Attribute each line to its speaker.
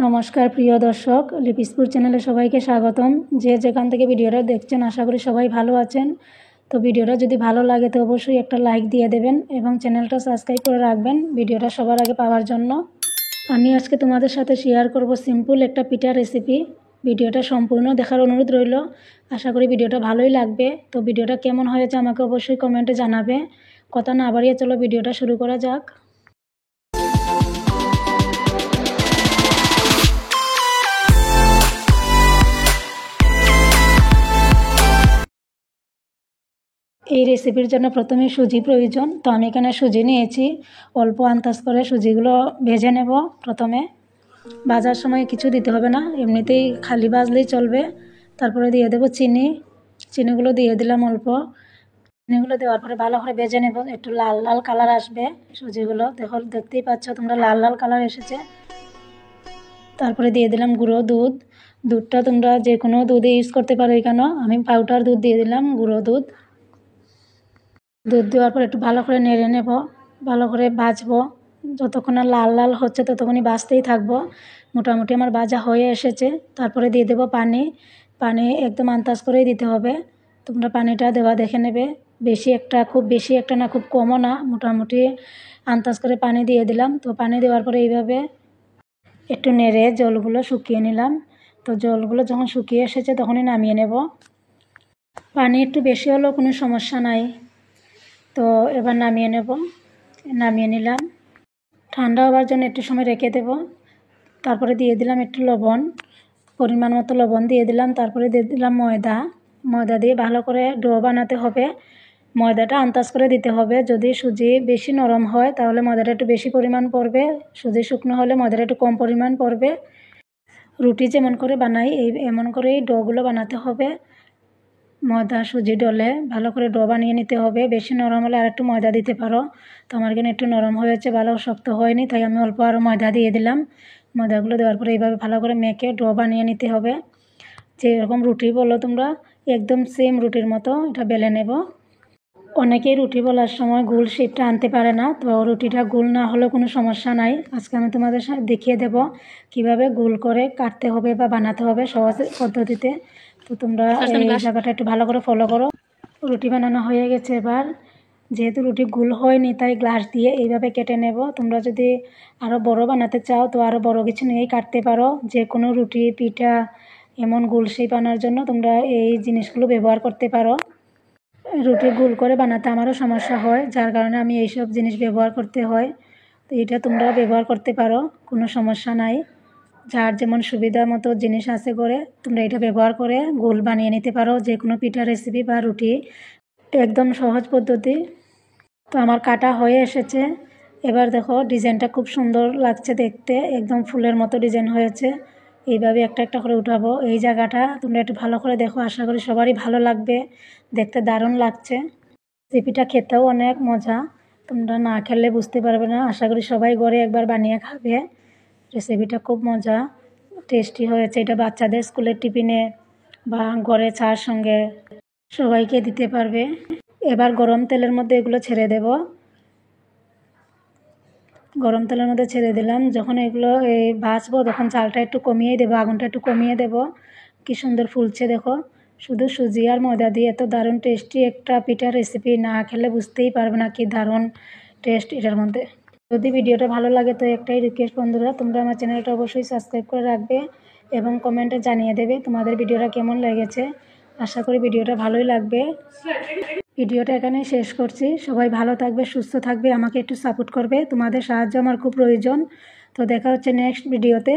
Speaker 1: নমস্কার প্রিয় দর্শক, লিপিসপুর চ্যানেলে সবাইকে স্বাগতম। যে যেখান থেকে ভিডিওটা দেখছেন আশা করি সবাই ভালো আছেন। তো ভিডিওটা যদি ভালো লাগে তো অবশ্যই একটা লাইক দিয়ে দেবেন এবং চ্যানেলটা সাবস্ক্রাইব করে রাখবেন ভিডিওটা সবার আগে পাওয়ার জন্য। আমি আজকে তোমাদের সাথে শেয়ার করব সিম্পল একটা পিঠা রেসিপি। ভিডিওটা সম্পূর্ণ দেখার অনুরোধ রইল। আশা করি ভিডিওটা ভালোই লাগবে। তো ভিডিওটা কেমন হয়েছে আমাকে অবশ্যই কমেন্টে জানাবে। কথা না বাড়িয়ে চলো ভিডিওটা শুরু করা যাক। এই রেসিপির জন্য প্রথমে সুজি প্রয়োজন। তো আমি এখানে সুজি নিয়েছি, অল্প আন্দাজ করে সুজিগুলো ভেজে নেব। প্রথমে ভাজার সময় কিছু দিতে হবে না, এমনিতেই খালি ভাজলেই চলবে। তারপরে দিয়ে দেবো চিনিগুলো দিয়ে দিলাম অল্প। চিনিগুলো দেওয়ার পরে ভালো করে ভেজে নেব, একটু লাল লাল কালার আসবে সুজিগুলো। দেখতেই পাচ্ছ তোমরা লাল লাল কালার এসেছে। তারপরে দিয়ে দিলাম গুঁড়ো দুধটা তোমরা যে কোনো দুধে ইউজ করতে পারো। এখানে আমি পাউডার দুধ দিয়ে দিলাম, গুঁড়ো দুধ দেওয়ার পর একটু ভালো করে নেড়ে নেব, ভালো করে ভাজবো। যতক্ষণ না লাল লাল হচ্ছে ততক্ষণই ভাজতেই থাকবো। মোটামুটি আমার ভাজা হয়ে এসেছে। তারপরে দিয়ে দেবো পানি একদম আন্দাজ করেই দিতে হবে। তোমরা পানিটা দেওয়া দেখে নেবে, খুব বেশি একটা না, খুব কমও না, মোটামুটি আন্দাজ করে পানি দিয়ে দিলাম। তো পানি দেওয়ার পরে এইভাবে একটু নেড়ে জলগুলো শুকিয়ে নিলাম। তো জলগুলো যখন শুকিয়ে এসেছে তখনই নামিয়ে নেব। পানি একটু বেশি হলেও কোনো সমস্যা নাই। তো এবার নামিয়ে নিলাম। ঠান্ডা হওয়ার জন্য একটু সময় রেখে দেব। তারপরে দিয়ে দিলাম একটু লবণ, পরিমাণ মতো লবণ দিয়ে দিলাম। তারপরে দিয়ে দিলাম ময়দা দিয়ে ভালো করে ডো বানাতে হবে। ময়দাটা আন্দাজ করে দিতে হবে। যদি সুজি বেশি নরম হয় তাহলে ময়দাটা একটু বেশি পরিমাণ পড়বে, সুজি শুকনো হলে ময়দাটা একটু কম পরিমাণ পড়বে। রুটি যেমন করে বানাই এমন করেই ডোগুলো বানাতে হবে। ময়দা সুজি ডলে ভালো করে ডো বানিয়ে নিতে হবে। বেশি নরম হলে আর একটু ময়দা দিতে পারো। তো আমার এখানে একটু নরম হয়েছে, ভালো শক্ত হয়নি, তাই আমি অল্প আরও ময়দা দিয়ে দিলাম। ময়দাগুলো দেওয়ার পরে এইভাবে ভালো করে মেখে ডো বানিয়ে নিতে হবে। যেরকম রুটি বলো তোমরা, একদম সেম রুটির মতো এটা বেলে নেব। অনেকেই রুটি বলার সময় গোল শেপটা আনতে পারে না। তো রুটিটা গোল না হলেও কোনো সমস্যা নাই। আজকে আমি তোমাদের দেখিয়ে দেব কিভাবে গোল করে কাটতে হবে বা বানাতে হবে সহজ পদ্ধতিতে। তো তোমরা এই জায়গাটা একটু ভালো করে ফলো করো। রুটি বানানো হয়ে গেছে। এবার যেহেতু রুটি গোল হয়নি তাই গ্লাস দিয়ে এইভাবে কেটে নেব। তোমরা যদি আরও বড় বানাতে চাও তো আরও বড় কিছু নিয়েই কাটতে পারো। যে কোনো রুটি পিঠা এমন গোল শেপ আনার জন্য তোমরা এই জিনিসগুলো ব্যবহার করতে পারো। রুটি গোল করে বানাতে আমারও সমস্যা হয়, যার কারণে আমি এইসব জিনিস ব্যবহার করতে হয়। তো এটা তোমরা ব্যবহার করতে পারো, কোনো সমস্যা নাই। যার যেমন সুবিধা মতো জিনিস আছে করে তোমরা এটা ব্যবহার করে গোল বানিয়ে নিতে পারো যে কোনো পিঠা রেসিপি বা রুটি। একদম সহজ পদ্ধতি। তো আমার কাটা হয়ে এসেছে। এবার দেখো ডিজাইনটা খুব সুন্দর লাগছে দেখতে, একদম ফুলের মতো ডিজাইন হয়েছে। এইভাবে একটা একটা করে উঠাবো। এই জায়গাটা তোমরা একটু ভালো করে দেখো, আশা করি সবারই ভালো লাগবে, দেখতে দারুণ লাগছে। রেসিপিটা খেতেও অনেক মজা, তোমরা না খেলে বুঝতে পারবে না। আশা করি সবাই ঘরে একবার বানিয়ে খাবে। রেসিপিটা খুব মজা, টেস্টি হয়েছে। এটা বাচ্চাদের স্কুলের টিফিনে বা ঘরে চার সঙ্গে সবাইকে দিতে পারবে। এবার গরম তেলের মধ্যে এগুলো ছেড়ে দেব। গরম তেলের মধ্যে ছেড়ে দিলাম। যখন এগুলো ভাজবো তখন চালটা একটু কমিয়ে দেবো, আগুনটা একটু কমিয়ে দেব। কি সুন্দর ফুলছে দেখো। শুধু সুজি আর ময়দা দিয়ে এত দারুণ টেস্টি একটা পিঠার রেসিপি, না খেলে বুঝতেই পারবে না কি দারুণ টেস্ট এটার মধ্যে। যদি ভিডিওটা ভালো লাগে তো একটাই রিকোয়েস্ট বন্ধুরা, তোমরা আমার চ্যানেলটা অবশ্যই সাবস্ক্রাইব করে রাখবে এবং কমেন্টে জানিয়ে দেবে তোমাদের ভিডিওটা কেমন লেগেছে। আশা করি ভিডিওটা ভালোই লাগবে। ভিডিওটা এখানে শেষ করছি। সবাই ভালো থাকবে, সুস্থ থাকবে, আমাকে একটু সাপোর্ট করবে, তোমাদের সাহায্য আমার খুব প্রয়োজন। তো দেখা হচ্ছে নেক্সট ভিডিওতে।